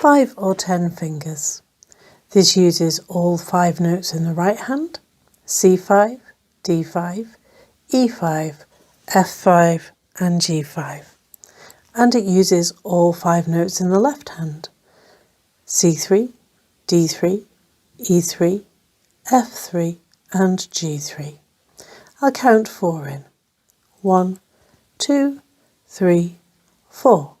5 or 10 fingers. This uses all 5 notes in the right hand, C5, D5, E5, F5 and G5. And it uses all 5 notes in the left hand, C3, D3, E3, F3 and G3. I'll count 4 in. 1, 2, 3, 4.